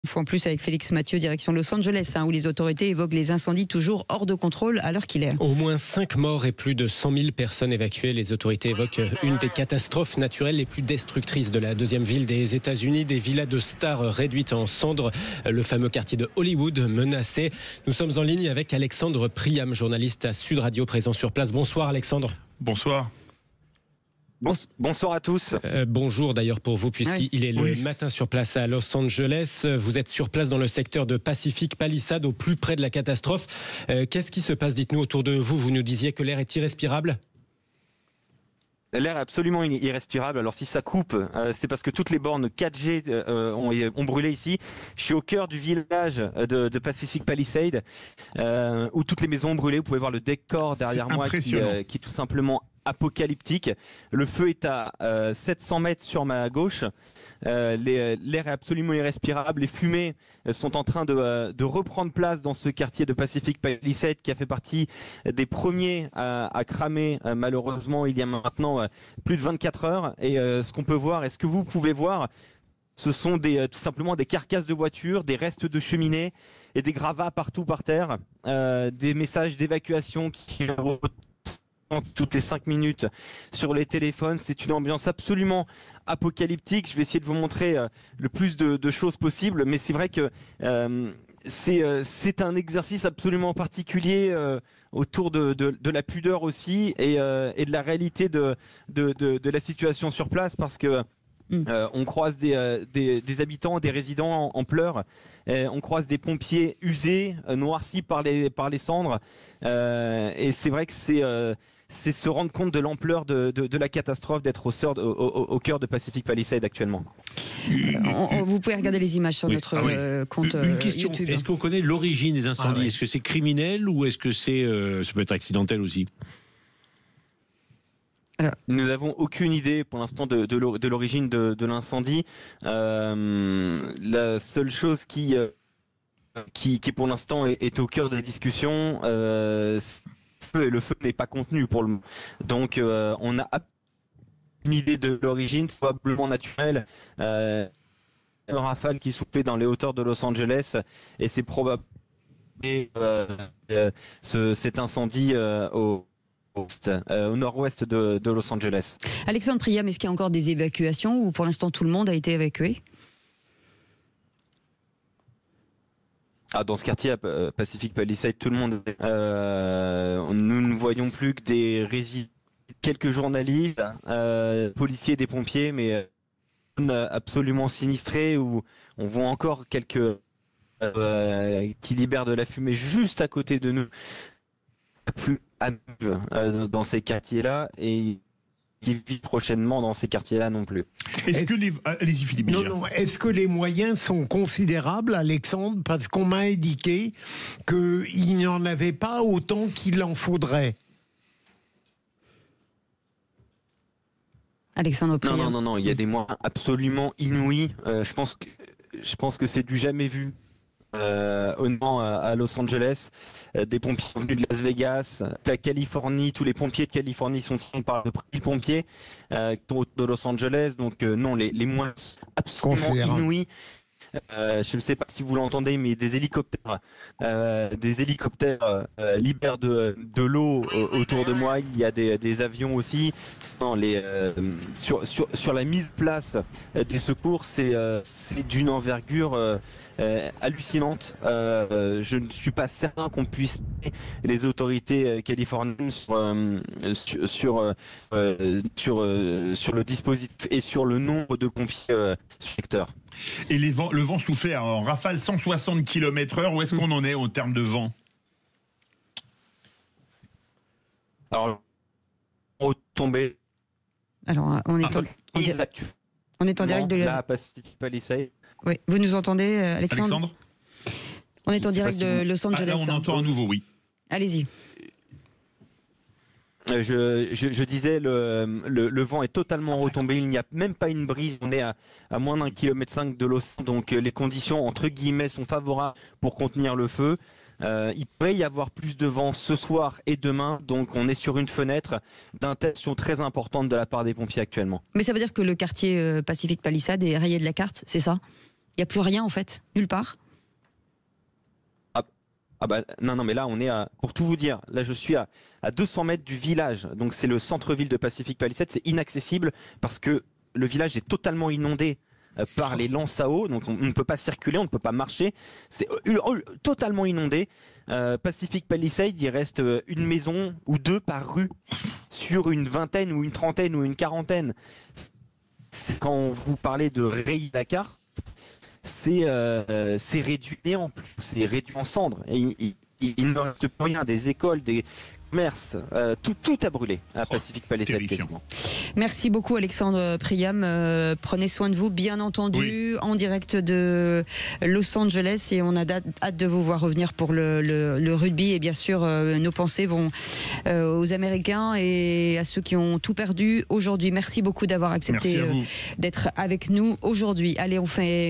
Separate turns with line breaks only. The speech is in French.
Une fois en plus avec Félix Mathieu, direction Los Angeles, où les autorités évoquent les incendies toujours hors de contrôle à l'heure qu'il est.
Au moins 5 morts et plus de 100 000 personnes évacuées. Les autorités évoquent une des catastrophes naturelles les plus destructrices de la deuxième ville des États-Unis. Des villas de stars réduites en cendres. Le fameux quartier de Hollywood menacé. Nous sommes en ligne avec Alexandre Priam, journaliste à Sud Radio présent sur place. Bonsoir Alexandre.
Bonsoir.
Bonsoir à tous.
Bonjour d'ailleurs pour vous puisqu'il est le matin sur place à Los Angeles. Vous êtes sur place dans le secteur de Pacific Palisades au plus près de la catastrophe. Qu'est-ce qui se passe? Dites-nous autour de vous. Vous nous disiez que l'air est irrespirable.
L'air est absolument irrespirable. Alors si ça coupe, c'est parce que toutes les bornes 4G ont brûlé ici. Je suis au cœur du village de Pacific Palisades où toutes les maisons ont brûlé. Vous pouvez voir le décor derrière moi qui est tout simplement apocalyptique. Le feu est à 700 mètres sur ma gauche. L'air est absolument irrespirable. Les fumées sont en train de reprendre place dans ce quartier de Pacific Palisades qui a fait partie des premiers à cramer malheureusement il y a maintenant plus de 24 heures. Et ce qu'on peut voir, et ce que vous pouvez voir, ce sont tout simplement des carcasses de voitures, des restes de cheminées et des gravats partout par terre. Des messages d'évacuation qui toutes les 5 minutes sur les téléphones. C'est une ambiance absolument apocalyptique. Je vais essayer de vous montrer le plus de choses possible, mais c'est vrai que c'est un exercice absolument particulier autour de la pudeur aussi et de la réalité de la situation sur place, parce que on croise des habitants, des résidents en pleurs. On croise des pompiers usés, noircis par les cendres. Et c'est vrai que c'est se rendre compte de l'ampleur de la catastrophe d'être au cœur de Pacific Palisades actuellement.
Vous pouvez regarder les images sur notre compte
Une question,
YouTube.
est-ce qu'on connaît l'origine des incendies? Est-ce que c'est criminel ou est-ce que ça peut être accidentel aussi?
Nous n'avons aucune idée pour l'instant de l'origine de l'incendie. La seule chose qui pour l'instant est au cœur des discussions, le feu n'est pas contenu pour le moment. Donc on a une idée de l'origine, c'est probablement naturel. Un rafale qui soufflait dans les hauteurs de Los Angeles, et c'est probablement cet incendie au nord-ouest de Los Angeles.
Alexandre Priam, est-ce qu'il y a encore des évacuations ou pour l'instant tout le monde a été évacué?
Dans ce quartier à Pacific Palisades, tout le monde. Nous ne voyons plus que des résidents, quelques journalistes, policiers, des pompiers, mais absolument sinistrés, où on voit encore quelques qui libèrent de la fumée juste à côté de nous. Plus dans ces quartiers-là, et qui vivent prochainement dans ces quartiers-là non plus.
Allez-y Philippe. Non, est-ce que les moyens sont considérables, Alexandre? Parce qu'on m'a indiqué qu'il n'y en avait pas autant qu'il en faudrait.
Alexandre Priam.
Non, il y a des moyens absolument inouïs. Je pense que c'est du jamais vu. À Los Angeles, des pompiers venus de Las Vegas, la Californie, tous les pompiers de Californie sont par le pompiers de Los Angeles. Donc non, les moyens absolument inouïs. Je ne sais pas si vous l'entendez, mais des hélicoptères libèrent de l'eau autour de moi. Il y a des avions aussi. Non, sur la mise en place des secours, c'est d'une envergure hallucinante. Je ne suis pas certain qu'on puisse les autorités californiennes sur le dispositif et sur le nombre de pompiers sur le secteur.
Et le vent soufflait en rafale 160 km/h. Où est-ce qu'on en est en termes de vent?
Alors, retombé.
Alors, on est en direct de
la Pacific Palisades.
Oui, vous nous entendez, Alexandre? On est en direct de Los Angeles.
Là, on entend à nouveau, oui.
Allez-y.
Je disais, le vent est totalement retombé, il n'y a même pas une brise, on est à moins d'1,5 km de l'océan, donc les conditions entre guillemets sont favorables pour contenir le feu. Il pourrait y avoir plus de vent ce soir et demain, donc on est sur une fenêtre d'intention très importante de la part des pompiers actuellement.
Mais ça veut dire que le quartier Pacific Palisades est rayé de la carte, c'est ça? Il n'y a plus rien en fait, nulle part.
Ah bah non mais là on est pour tout vous dire, là je suis à 200 mètres du village, donc c'est le centre-ville de Pacific Palisades, c'est inaccessible parce que le village est totalement inondé par les lances à eau, donc on ne peut pas circuler, on ne peut pas marcher, c'est totalement inondé. Pacific Palisades, il reste une maison ou deux par rue sur une vingtaine ou une trentaine ou une quarantaine. Quand vous parlez de Rail Dakar, c'est réduit c'est réduit en cendres. Et il ne reste plus rien, des écoles, des commerces, tout a brûlé à Pacific Palisades quasiment.
Merci beaucoup Alexandre Priam. Prenez soin de vous, bien entendu, en direct de Los Angeles, et on a hâte de vous voir revenir pour le rugby. Et bien sûr, nos pensées vont aux Américains et à ceux qui ont tout perdu aujourd'hui. Merci beaucoup d'avoir accepté d'être avec nous aujourd'hui. Allez, on fait